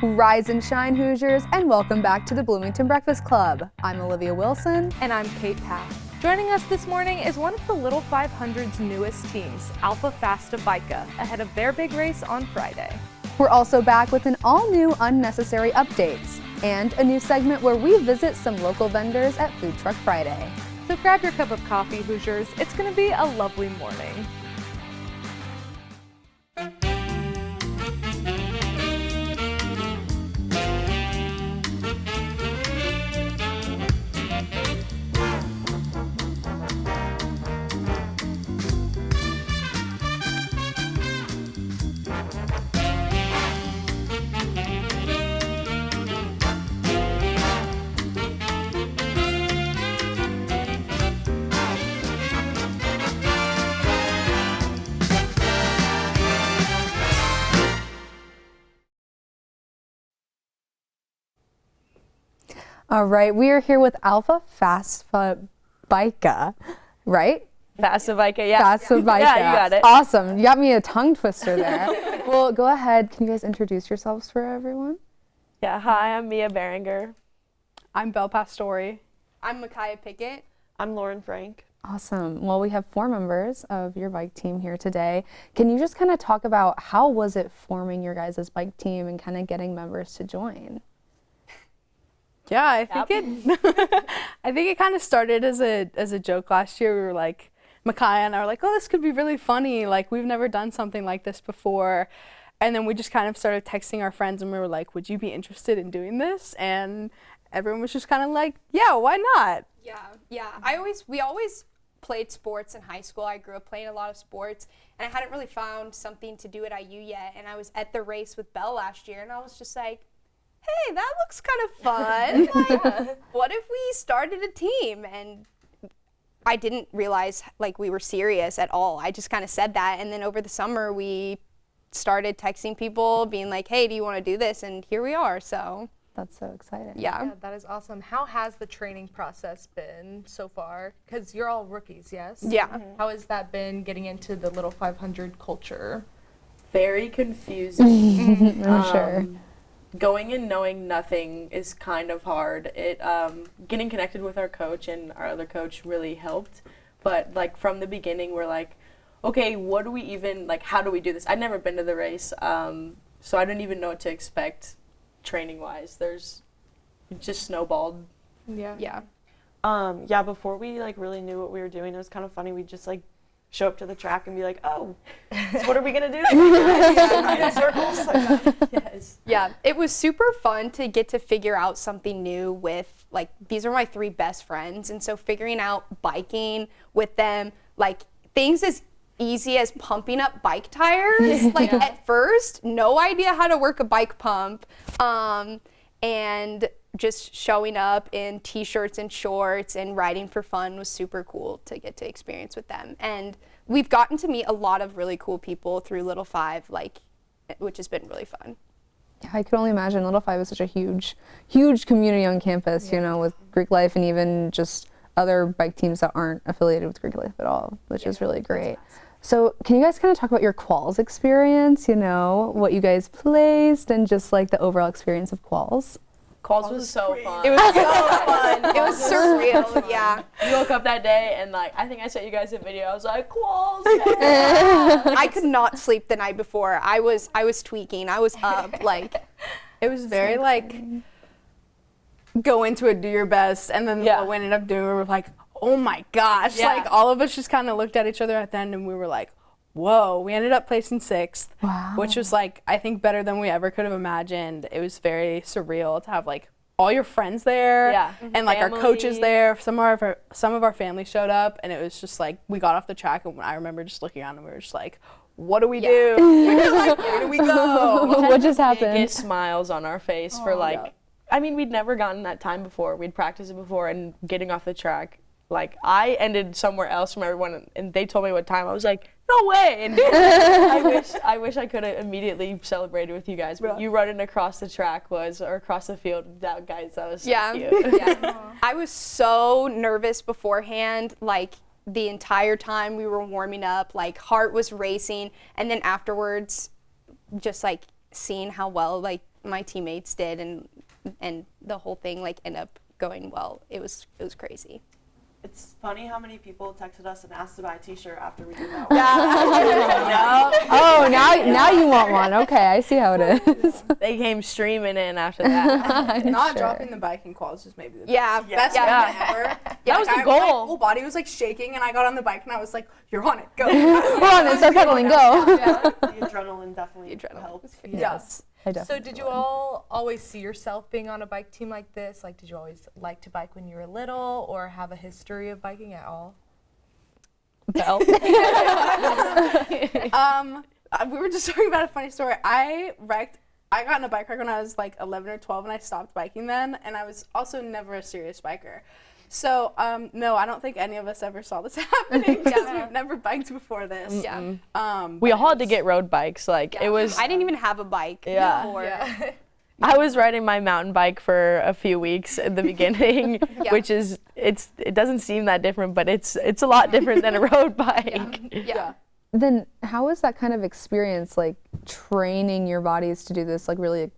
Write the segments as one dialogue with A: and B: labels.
A: Rise and shine, Hoosiers, and welcome back to the Bloomington Breakfast Club. I'm Olivia Wilson.
B: And I'm Kate Paff. Joining us this morning is one of the Little 500's newest teams, Fasta Bika, ahead of their big race on Friday.
A: We're also back with an all-new Unnecessary Updates and a new segment where we visit some local vendors at Food Truck Friday.
B: So grab your cup of coffee, Hoosiers. It's going to be a lovely morning.
A: All right, we are here with Fasta Bika, right?
C: Fasta Bika, yeah.
A: Fasta Bika.
C: Yeah, you got it.
A: Awesome. You got me a tongue twister there. Well, go ahead. Can you guys introduce yourselves for everyone?
C: Yeah, hi, I'm Mia Berenger.
B: I'm Belle Pastori.
D: I'm Micaiah Pickett.
C: I'm Lauren Frank.
A: Awesome. Well, we have 4 members of your bike team here today. Can you just kind of talk about how was it forming your guys' bike team and kind of getting members to join?
B: Yeah, I think it kind of started as a joke last year. We were like, Micaiah and I were like, oh, this could be really funny. Like, we've never done something like this before. And then we just kind of started texting our friends and we were like, would you be interested in doing this? And everyone was just kind of like, yeah, why not?
D: Yeah. We always played sports in high school. I grew up playing a lot of sports and I hadn't really found something to do at IU yet. And I was at the race with Belle last year and I was just like, hey, that looks kind of fun. Like, what if we started a team? And I didn't realize like we were serious at all. I just kind of said that. And then over the summer, we started texting people being like, hey, do you want to do this? And here we are. So
A: That's so exciting.
D: yeah.
B: That is awesome. How has the training process been so far? Because you're all rookies, yes?
D: Yeah.
B: How has that been getting into the Little 500 culture?
E: Very confusing.
A: I'm sure.
E: Going in knowing nothing is kind of hard. Getting connected with our coach and our other coach really helped. But like from the beginning, we're like, okay, what do we even, like, how do we do this? I'd never been to the race, so I didn't even know what to expect training-wise. It just snowballed.
D: Yeah.
C: Before we like really knew what we were doing, it was kind of funny. We'd just like show up to the track and be like, oh, so what are we gonna do? In circles.
E: Yes.
D: Yeah, it was super fun to get to figure out something new with, like, these are my 3 best friends. And so figuring out biking with them, like, things as easy as pumping up bike tires. Like, at first, no idea how to work a bike pump. And just showing up in t-shirts and shorts and riding for fun was super cool to get to experience with them. And we've gotten to meet a lot of really cool people through Little 5, like, which has been really fun.
A: Yeah, I could only imagine. Little 5 is such a huge community on campus, you know, with Greek Life and even just other bike teams that aren't affiliated with Greek Life at all, which is really great. So can you guys kind of talk about your quals experience, you know, what you guys placed and just like the overall experience of quals?
E: Quals was so fun.
D: It was so fun. It was surreal, yeah.
E: We woke up that day and like, I think I sent you guys a video. I was like, quals.
D: I could not sleep the night before. I was tweaking. I was up, like.
B: It was very like, go into it, do your best, and then what we ended up doing, we were like, oh my gosh.
E: Yeah.
B: Like, all of us just kind of looked at each other at the end and we were like, whoa. We ended up placing 6th, which was like, I think better than we ever could have imagined. It was very surreal to have like all your friends there and like our coaches there. Some of our family showed up and it was just like, we got off the track and I remember just looking around and we were just like, what do we do? We were like, where do we go?
A: What just happened?
E: Biggest smiles on our face for like, I mean, we'd never gotten that time before. We'd practiced it before and getting off the track. Like, I ended somewhere else from everyone, and they told me what time. I was like, no way! And I wish I could have immediately celebrated with you guys, but you running across the track or across the field, that was so cute.
D: Yeah. I was so nervous beforehand, like, the entire time we were warming up, like, heart was racing, and then afterwards, just, like, seeing how well, like, my teammates did, and the whole thing like ended up going well. It was crazy.
C: It's funny how many people texted us and asked to buy a T-shirt after we did that.
A: Oh, now you want one. Okay, I see how it is.
E: They came streaming in after that.
B: Not
A: Sure.
B: dropping the biking quads was maybe the
D: Yeah,
B: best
D: yeah.
B: thing ever.
E: That was the
B: My
E: goal.
B: whole body was like shaking, and I got on the bike, and I was like, "You're on it, go!"
A: We're on it. Start pedaling. Go.
C: The adrenaline definitely helped.
B: Yes.
A: I definitely
F: So did you all always see yourself being on a bike team like this? Like, did you always like to bike when you were little or have a history of biking at all?
A: Belle.
B: We were just talking about a funny story. I got in a bike wreck when I was like 11 or 12, and I stopped biking then, and I was also never a serious biker. So, no, I don't think any of us ever saw this happening because we've never biked before this.
D: Yeah.
E: We all had to get road bikes. Like it was.
D: I didn't even have a bike
E: Yeah.
D: before.
E: I was riding my mountain bike for a few weeks in the beginning,
D: Yeah.
E: which is it doesn't seem that different, but it's a lot different than a road bike.
D: Yeah.
A: Then how is that kind of experience like training your bodies to do this like really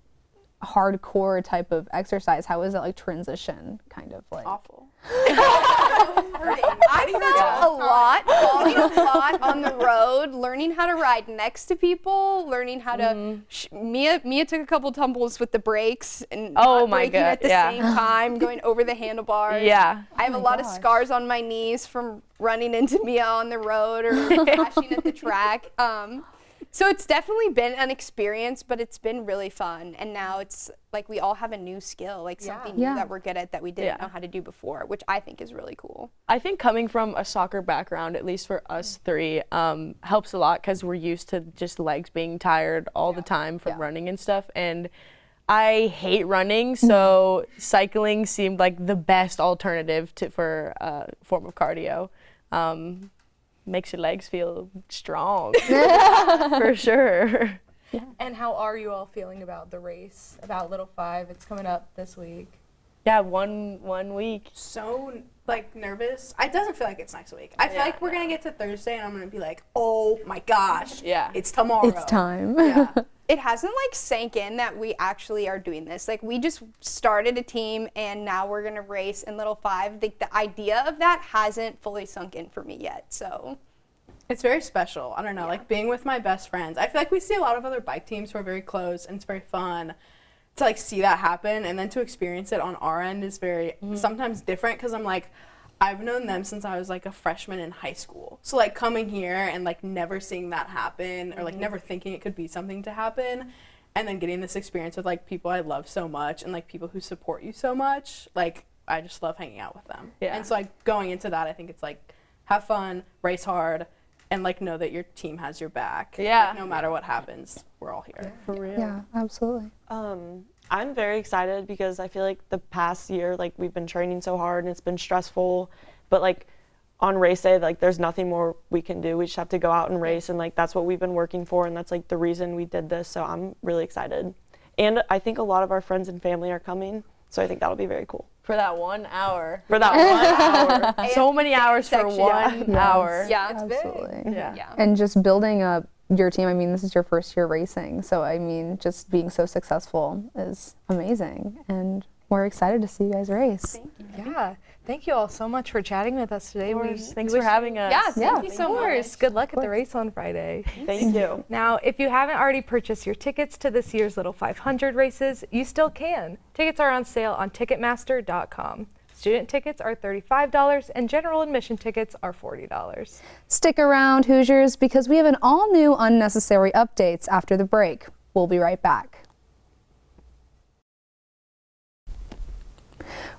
A: hardcore type of exercise? How is it like transition kind of like?
B: Awful.
D: I felt falling a lot on the road, learning how to ride next to people, learning how to. Mia took a couple tumbles with the brakes and
E: Oh
D: not
E: my
D: braking
E: God,
D: at the
E: yeah.
D: same time, going over the handlebars.
E: Yeah.
D: I have a lot of scars on my knees from running into Mia on the road or crashing at the track. So it's definitely been an experience, but it's been really fun. And now it's like we all have a new skill, like something new that we're good at that we didn't know how to do before, which I think is really cool.
E: I think coming from a soccer background, at least for us three, helps a lot because we're used to just legs being tired all the time from running and stuff. And I hate running, so cycling seemed like the best alternative for a form of cardio. Makes your legs feel strong, for sure.
F: And how are you all feeling about the race, about Little 5? It's coming up this week.
E: Yeah, one week.
B: So like nervous. It doesn't feel like it's next week. I feel like we're gonna get to Thursday, and I'm gonna be like, "Oh my gosh, it's tomorrow.
A: It's time.
B: Yeah.
D: It hasn't like sank in that we actually are doing this. Like we just started a team and now we're gonna race in Little 5. The idea of that hasn't fully sunk in for me yet. So
B: It's very special. I don't know, like being with my best friends. I feel like we see a lot of other bike teams who are very close, and it's very fun to like see that happen, and then to experience it on our end is very sometimes different because I'm like, I've known them since I was like a freshman in high school. So like coming here and like never seeing that happen or like never thinking it could be something to happen, and then getting this experience with like people I love so much and like people who support you so much, like I just love hanging out with them.
E: Yeah.
B: And so like going into that, I think it's like have fun, race hard, and like know that your team has your back.
E: Yeah.
B: Like, no matter what happens, we're all here.
E: For real.
A: Yeah, absolutely.
C: I'm very excited because I feel like the past year, like we've been training so hard and it's been stressful, but like on race day, like there's nothing more we can do. We just have to go out and race, and like that's what we've been working for, and that's like the reason we did this. So I'm really excited. And I think a lot of our friends and family are coming, so I think that'll be very cool.
E: For that 1 hour.
C: For that 1 hour.
E: So many hours for
D: section.
E: 1 hour.
D: yeah,
A: Absolutely.
E: Yeah.
A: And just building up your team. I mean, this is your first year racing, so I mean, just being so successful is amazing, and we're excited to see you guys race.
F: Yeah. Thank you all so much for chatting with us today.
E: Thanks for having us.
D: Yeah, thank you so much.
F: Good luck at the race on Friday.
C: Thank you.
F: Now, if you haven't already purchased your tickets to this year's Little 500 races, you still can. Tickets are on sale on Ticketmaster.com. Student tickets are $35 and general admission tickets are $40.
A: Stick around, Hoosiers, because we have an all-new Unnecessary Updates after the break. We'll be right back.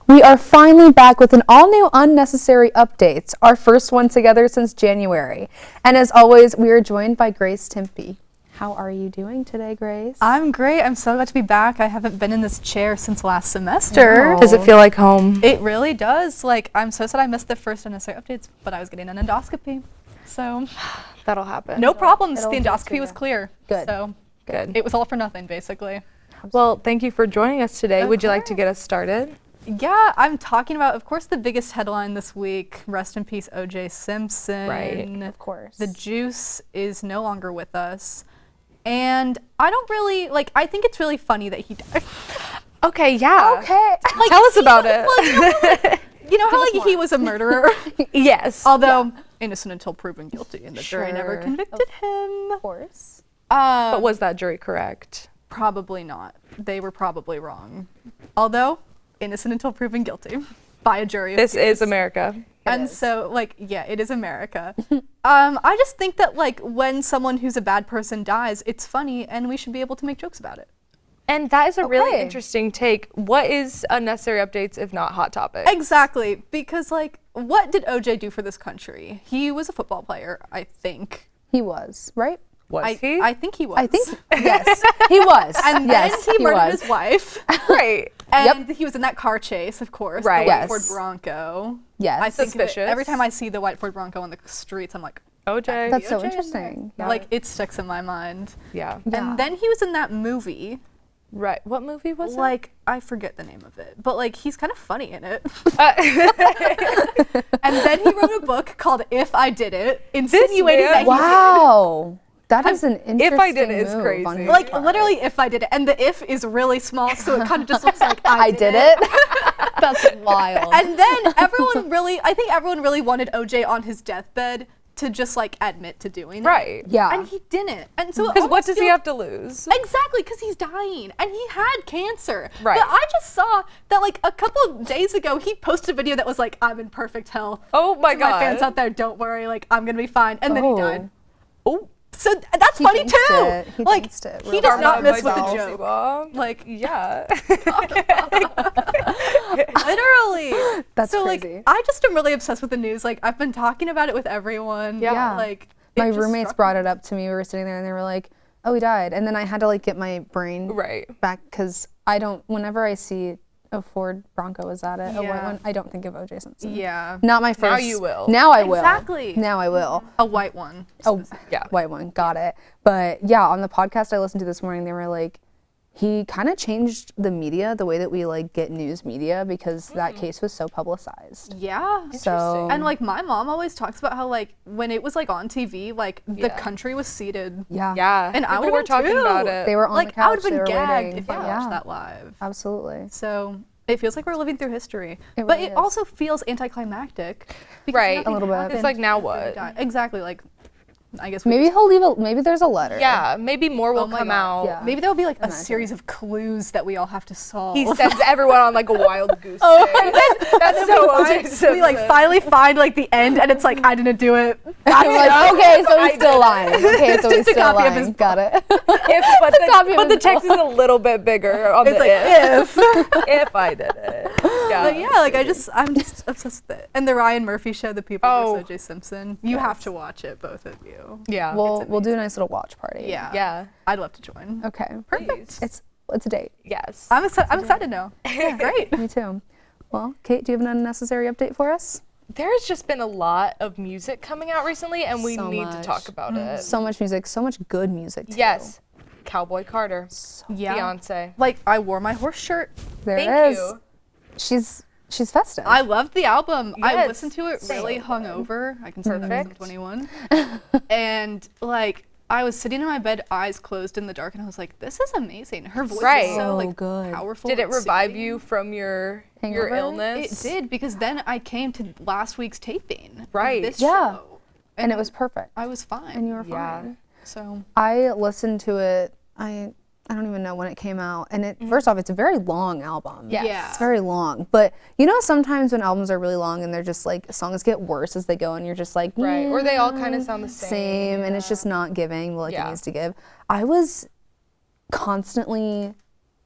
A: We are finally back with an all-new Unnecessary Updates, our first one together since January. And as always, we are joined by Grace Timpey. How are you doing today, Grace?
G: I'm great. I'm so glad to be back. I haven't been in this chair since last semester.
E: Does it feel like home?
G: It really does. Like, I'm so sad I missed the first unnecessary updates, but I was getting an endoscopy. So,
F: That'll happen.
G: no problems.
A: it'll
G: The
A: get
G: endoscopy
A: to
G: was
A: you.
G: clear.
A: Good.
G: So,
F: Good.
G: it was all for nothing, basically.
F: Well, thank you for joining us today.
G: Of
F: Would you like to get us started?
G: Yeah, I'm talking about, of course, the biggest headline this week. Rest in peace, O.J. Simpson.
F: Right,
A: of course.
G: The juice is no longer with us. And I don't really, like, I think it's really funny that he died.
F: Okay, yeah.
A: Okay.
G: Like,
F: Tell us about it.
G: You know how, like, he was a murderer?
F: Yes.
G: Although innocent until proven guilty, and the jury never
A: Sure.
G: convicted him.
A: Of course.
F: But was that jury correct?
G: Probably not. They were probably wrong. Although, innocent until proven guilty by a jury. of
F: This
G: peers.
F: is America.
G: And so, like, yeah, it is America. I just think that, like, when someone who's a bad person dies, it's funny, and we should be able to make jokes about it.
F: And that is a really
A: Okay.
F: interesting take. What is unnecessary updates if not hot topics?
G: Exactly, because, like, what did OJ do for this country? He was a football player, I think.
A: He was, right?
F: Was he?
G: I think he was.
A: I think, yes, he was.
G: And
A: yes,
G: then he murdered
A: was.
G: his wife.
F: Right.
G: And he was in that car chase, of course.
F: Right.
G: The white
A: Yes.
G: Ford Bronco.
A: Yes.
G: I think of it-
F: Suspicious.
G: every time I see the white Ford Bronco on the streets, I'm like,
F: OJ.
A: That's so
G: OJ in there.
A: interesting.
F: Yeah.
G: like, it sticks in my mind.
F: yeah.
G: And then he was in that movie.
F: Right. What movie was
G: Like, I forget the name of it, but, like, he's kind of funny in it.
F: it?
G: And then he wrote a book called If I Did It, insinuating
F: man-
G: that he
A: Wow. That is an interesting
F: If I Did It is
A: move
F: crazy.
A: on
G: did.
A: his
G: Like,
A: part.
G: literally, if I did it. And the if is really small, so it kind of just looks like
A: I did it. That's wild.
G: And then I think everyone really wanted OJ on his deathbed to just, like, admit to doing it.
F: Right.
A: Yeah.
G: And he didn't. And so
F: Because what does he have to lose?
G: Exactly, because he's dying, and he had cancer.
F: Right.
G: But I just saw that, like, a couple of days ago, he posted a video that was like, "I'm in perfect health."
F: Oh my
G: To
F: god.
G: my fans out there, don't worry, like, I'm gonna be fine. And then he
A: Oh.
G: died.
F: Oh.
G: So that's
A: He
G: funny
A: jinxed
G: too.
A: it. He
G: Like,
A: jinxed it
G: he
A: real
G: does
A: hard.
G: not miss with
F: Karma
G: a
F: by
G: joke.
F: Beelzebub.
G: Like,
F: Yeah.
G: literally.
A: That's
G: so
A: crazy.
G: like, I just am really obsessed with the news. Like, I've been talking about it with everyone.
A: Yeah.
G: Like,
A: My
G: it just
A: roommates
G: struck
A: brought
G: me.
A: it up to me. We were sitting there and they were like, "Oh, he died." And then I had to like get my brain
F: Right.
A: back because I don't. Whenever I see a Ford Bronco, is that it? A white
G: Yeah.
A: one? I don't think of OJ Simpson.
G: Yeah.
A: Not my first.
F: Now you will.
A: Now I will.
G: Exactly.
A: Now I will.
G: A white one.
A: Oh,
F: Yeah.
A: white one. Got it. But yeah, on the podcast I listened to this morning, they were like, he kind of changed the media, the way that we like get news media, because that case was so publicized.
G: Yeah.
A: So
G: And like, my mom always talks about how, like, when it was like on TV, like, the
F: Yeah.
G: country was seated.
A: yeah,
F: Yeah.
G: And I
F: People
G: would've
F: were
G: been
F: talking
G: too.
F: about it.
A: they were on
G: Like,
A: the couch.
G: I would have
A: they
G: been
A: were
G: gagged
A: waiting.
G: if I
A: yeah,
G: watched that live.
A: absolutely.
G: So it feels like we're living through history.
A: It
G: But
A: really
G: it
A: is.
G: also feels anticlimactic. because
F: Right.
G: nothing
A: A little bit.
G: happened
F: It's like, now
G: after he
F: what?
G: died. Exactly. Like, I guess we
A: Maybe
G: just-
A: he'll leave a. Maybe there's a letter.
F: Yeah, maybe more will
G: Oh my
F: come
G: God.
F: out.
A: Yeah.
G: maybe there'll be like a
A: Imagine.
G: series of clues that we all have to solve.
F: He sends everyone on like a wild goose chase. That's so OJ
G: we like
F: Simpson.
G: finally find like the end, and it's like, I didn't do it.
A: I'm like, okay, so he's still lying. Okay, so he's
G: Just a
A: still
G: copy of his
A: lying. Got it.
F: But the text is a little bit bigger on
G: It's
F: the
G: like, if.
F: if I did it. Yeah.
G: But yeah, like, I'm just obsessed with it. And the Ryan Murphy show, The People
F: Oh.
G: vs. O.J. Simpson. You have to watch it, both of you.
F: Yeah.
A: We'll do a nice little watch party.
G: Yeah.
F: Yeah.
G: I'd love to join.
A: Okay.
F: Perfect.
A: It's a date.
F: Yes.
G: I'm excited now. Yeah, great.
A: Me too. Well, Kate, do you have an unnecessary update for us?
F: There's just been a lot of music coming out recently, and we
A: So
F: need to
A: much.
F: talk about it.
A: So much music, so much good music. Too.
F: Yes. Cowboy Carter.
G: Yeah.
F: Beyonce.
G: Like, I wore my horse shirt.
A: There
F: Thank
A: it is.
F: you.
A: She's festive.
G: I loved the album. I
F: Yes,
G: listened to it really
F: same.
G: hungover. I can say that
F: Perfect.
G: because I'm 21. And like, I was sitting in my bed, eyes closed in the dark, and I was like, "This is amazing." Her voice
F: Right.
G: is so
A: So
G: like
A: good.
G: powerful.
F: Did it
G: and
F: revive
G: soothing.
F: you from your
A: Hangover?
F: illness?
G: It did, because then I came to last week's taping. of
F: Right.
G: This
A: Yeah.
G: show,
A: and it was perfect.
G: I was fine.
A: And you were
F: Yeah.
A: fine.
G: So
A: I listened to it. I don't even know when it came out. And it first off, it's a very long album.
F: Yes.
G: Yeah.
A: It's very long. But you know, sometimes when albums are really long and they're just like songs get worse as they go, and you're just like,
F: Right. Or they all kind of sound the same.
A: same, and it's just not giving like
F: Yeah.
A: it needs to give. I was constantly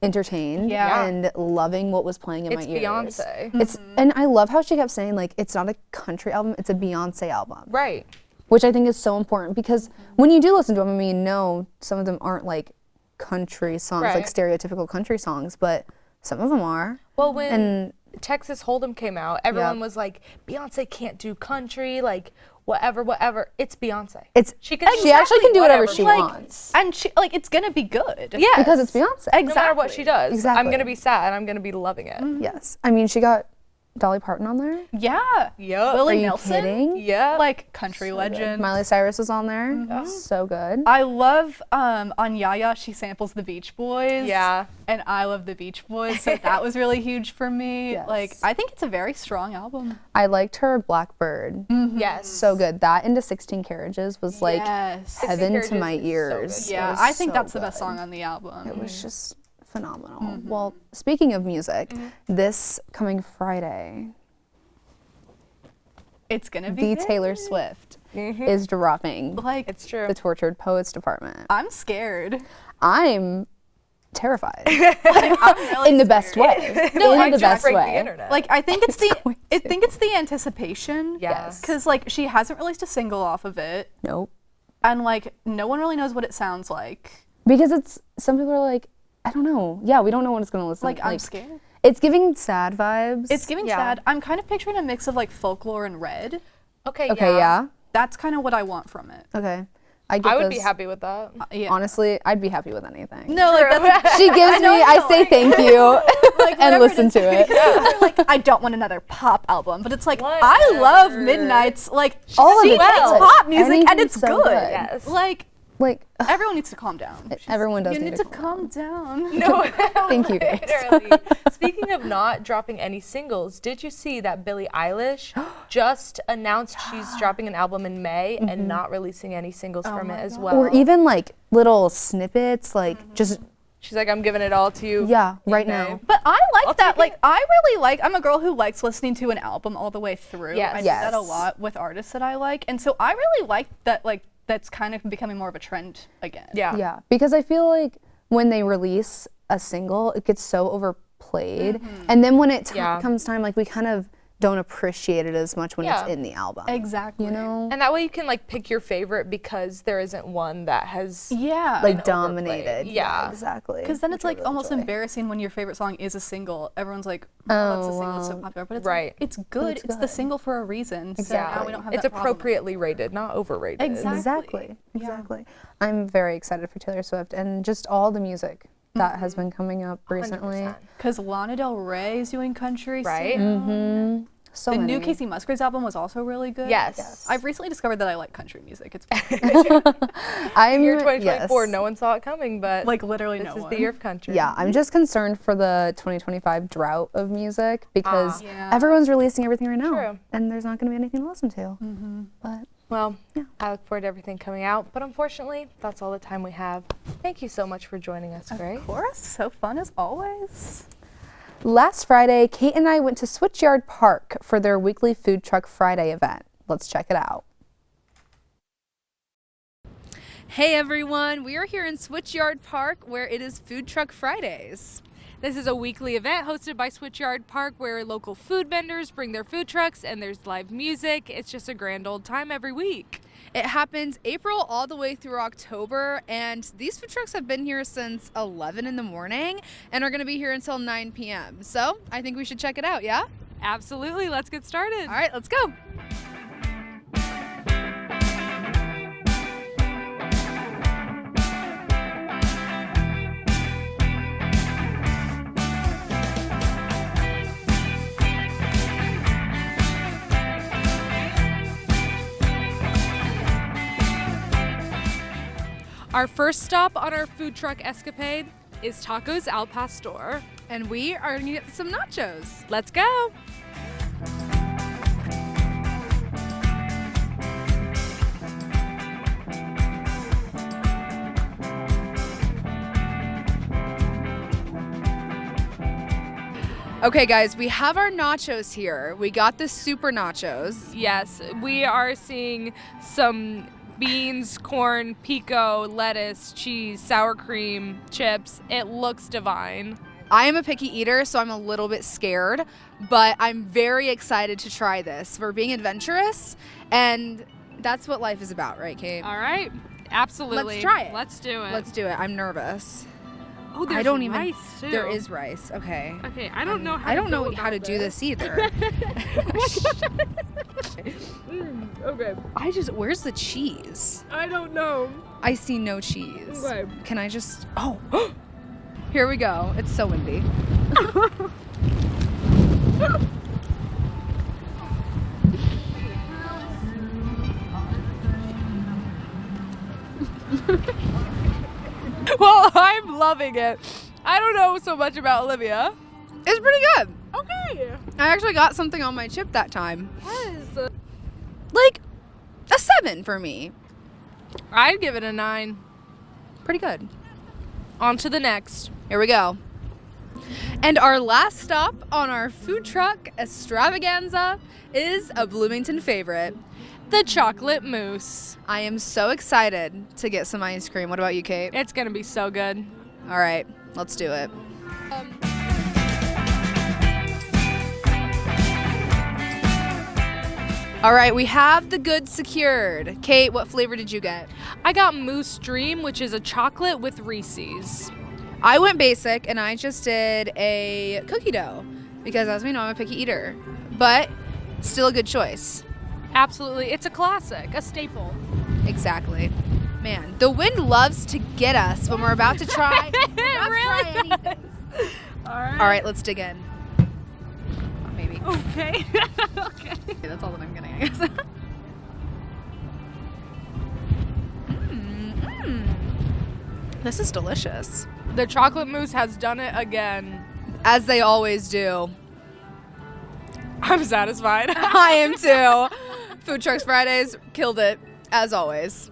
A: entertained
G: Yeah.
A: and loving what was playing in
F: It's
A: my ears.
F: Beyonce.
A: It's and I love how she kept saying like it's not a country album, it's a Beyonce album,
F: Right.
A: which I think is so important because when you do listen to them, I mean, no, some of them aren't like country songs, like
F: Right.
A: stereotypical country songs, but some of them are.
F: Well, when
A: And
F: Texas Hold'em came out, everyone
A: Yep.
F: was like, Beyonce can't do country, like whatever. It's Beyonce.
A: it's
F: She can
A: she actually can do whatever she
G: like,
A: wants
G: and she, like, it's gonna be good.
F: Yes.
A: because it's Beyonce.
F: No matter what she does, I'm
A: Exactly.
F: gonna be sad and I'm gonna be loving it.
A: Yes, I mean she got Dolly Parton on there?
G: Yeah.
E: Yup.
G: Willie
A: Are you
G: Nelson.
A: kidding?
E: Yeah.
G: Like country legend.
A: Miley Cyrus was on there. So good.
G: I love on Yaya, she samples the Beach Boys.
E: Yeah.
G: And I love the Beach Boys, so that was really huge for me.
A: Yes.
G: Like, I think it's a very strong album.
A: I liked her Blackbird.
E: Yes.
A: So good. That into 16 Carriages was like
G: yes.
A: heaven to my ears.
G: Yeah,
A: It was
G: I think
A: so
G: that's the best
A: good.
G: song on the album.
A: It was just phenomenal. Well, speaking of music, this coming Friday,
G: It's gonna be
A: the Taylor
G: big.
A: Swift is dropping
G: Like,
E: It's true.
A: the Tortured Poets Department.
G: I'm scared.
A: I'm terrified
G: I'm really
A: in the best way. in the best
E: break the
A: way.
E: internet.
G: Like, I think it's the
A: going
G: I think it's the anticipation.
E: Yes.
G: Because like she hasn't released a single off of it,
A: Nope.
G: and like no one really knows what it sounds like.
A: Because it's some people are like, I don't know. Yeah, we don't know what it's gonna listen
G: Like, I'm scared.
A: It's giving sad vibes.
G: It's giving
E: Yeah.
G: sad. I'm kind of picturing a mix of like folklore and Red.
E: Okay.
A: okay. Yeah.
G: That's kind of what I want from it.
A: Okay. I get
E: I would be
A: those-
E: happy with that.
G: Yeah.
A: Honestly, I'd be happy with anything.
G: No, like that's
A: She gives me, I say thank you, and
G: whatever it
A: listen
G: is.
A: to it.
G: They're like, I don't want another pop album, but it's like I
E: Whatever.
G: love Midnight's. Like
A: All of
G: she
A: it
G: makes
A: good.
G: pop music and
A: Anything's
G: it's
A: so
G: good.
A: good.
E: Yes.
G: Like
A: Like,
G: everyone needs to calm down.
A: everyone does
G: You
A: need
G: need
A: to
G: to calm down.
E: No.
A: Thank you, Grace.
E: Literally. Speaking of not dropping any singles, did you see that Billie Eilish just announced she's dropping an album in May and not releasing any singles from it as well?
A: Or even like little snippets, like just,
E: She's like, I'm giving it all to you.
A: yeah, right
E: May.
A: now.
G: But I like
E: I'll
G: that.
E: take
G: Like
E: it.
G: I really like. I'm a girl who likes listening to an album all the way through.
E: Yes.
G: I do that a
A: Yes.
G: lot with artists that I like, and so I really like that. Like that's kind of becoming more of a trend again.
E: Yeah.
A: Yeah, because I feel like when they release a single, it gets so overplayed. And then when it
E: Yeah.
A: comes time, like we kind of don't appreciate it as much when
E: Yeah.
A: it's in the album.
G: Exactly.
A: You know?
E: And that way you can like pick your favorite because there isn't one that has
G: Yeah.
A: Like dominated.
E: Yeah.
A: exactly.
G: Because then it's
A: Which I
G: like
A: really
G: almost
A: enjoy.
G: embarrassing when your favorite song is a single. Everyone's like, oh, that's a single, it's so
A: wow.
G: popular. But it's
E: Right.
G: like, it's good.
A: it's
G: It's the
A: good.
G: single for a reason. So now
A: Exactly.
G: we don't have
E: it's
G: that problem.
E: appropriately rated, not overrated.
G: Exactly.
A: Exactly. I'm very excited for Taylor Swift and just all the music that has been coming up recently.
E: 100%.
G: Because Lana Del Rey is doing country.
E: Right?
G: soon.
A: So
G: The
A: many.
G: new Casey Musgraves album was also really good.
E: Yes.
G: I've recently discovered that I like country music. It's
A: I'm
E: Year 2024,
A: yes.
E: no one saw it coming, but
G: like literally
E: this
G: no
E: is
G: one.
E: the year of country.
A: Yeah, I'm just concerned for the 2025 drought of music because
G: Yeah.
A: everyone's releasing everything right now,
E: True.
A: and there's not going to be anything to listen to. But
E: Well, I look forward to everything coming out, but unfortunately, that's all the time we have. Thank you so much for joining us, Grace.
G: Of course, so fun as always.
A: last Friday, Kate and I went to Switchyard Park for their weekly Food Truck Friday event. Let's check it out.
H: Hey everyone, we are here in Switchyard Park where it is Food Truck Fridays. This is a weekly event hosted by Switchyard Park where local food vendors bring their food trucks and there's live music. It's just a grand old time every week. It happens April all the way through October, and these food trucks have been here since 11 in the morning and are going to be here until 9 p.m. So I think we should check it out, yeah? Absolutely, let's get started. All right, let's go. Our first stop on our food truck escapade is Tacos Al Pastor, and we are gonna get some nachos. Let's go. Okay guys, we have our nachos here. We got the super nachos.
I: Yes, we are seeing some beans, corn, pico, lettuce, cheese, sour cream, chips. It looks divine.
H: I am a picky eater, so I'm a little bit scared, but I'm very excited to try this. We're being adventurous, and that's what life is about, right, Kate?
I: All right, absolutely.
H: Let's try it.
I: Let's do it.
H: Let's do it. I'm nervous.
I: Oh, there's
H: I don't even.
I: rice too.
H: There is rice. Okay.
I: Okay, I don't know how.
H: I don't
I: to
H: know
I: go
H: how to
I: about
H: do this either.
I: Okay,
H: Where's the cheese?
I: I don't know.
H: I see no cheese.
I: Okay.
H: Can I just? Oh, here we go. It's so windy.
I: loving it. I don't know so much about Olivia.
A: It's pretty good.
I: Okay.
A: I actually got something on my chip that time.
I: Yes.
A: Like a 7 for me.
I: I'd give it a 9.
A: Pretty good.
I: On to the next.
A: Here we go. And our last stop on our food truck extravaganza is a Bloomington favorite.
I: The chocolate mousse.
A: I am so excited to get some ice cream. What about you, Kate?
I: It's gonna be so good.
A: All right, let's do it. All right, we have the goods secured. Kate, what flavor did you get?
I: I got Mousse Dream, which is a chocolate with Reese's.
A: I went basic and I just did a cookie dough because, as we know, I'm a picky eater, but still a good choice.
I: Absolutely. It's a classic, a staple.
A: Exactly. Man, the wind loves to get us when we're about to try, anything.
I: All right.
A: All right, let's dig in. Maybe.
I: Okay. Okay.
A: Okay, that's all that I'm getting, I guess. This is delicious.
I: The chocolate mousse has done it again.
A: As they always do.
I: I'm satisfied.
A: I am too. Food Trucks Fridays killed it, as always.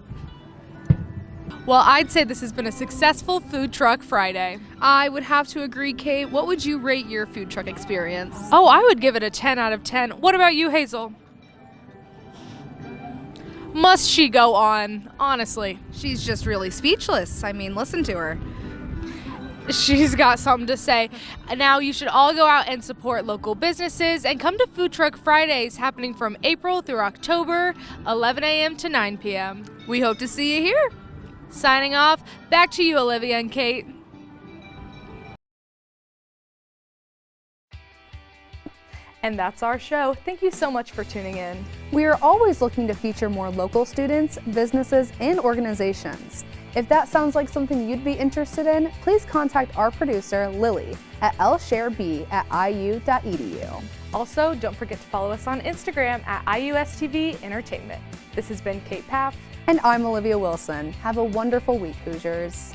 I: Well, I'd say this has been a successful Food Truck Friday.
A: I would have to agree, Kate. What would you rate your food truck experience?
I: Oh, I would give it a 10 out of 10. What about you, Hazel? Must she go on? Honestly.
A: She's just really speechless. I mean, listen to her.
I: She's got something to say. Now you should all go out and support local businesses and come to Food Truck Fridays happening from April through October, 11 a.m. to 9 p.m.
A: We hope to see you here.
I: Signing off, back to you, Alivia and Kate.
F: And that's our show. Thank you so much for tuning in.
A: We are always looking to feature more local students, businesses, and organizations. If that sounds like something you'd be interested in, please contact our producer, Lily, at lshareb@iu.edu.
F: Also, don't forget to follow us on Instagram at IUSTV Entertainment. This has been Kate Paff.
A: And I'm Olivia Wilson. Have a wonderful week, Hoosiers.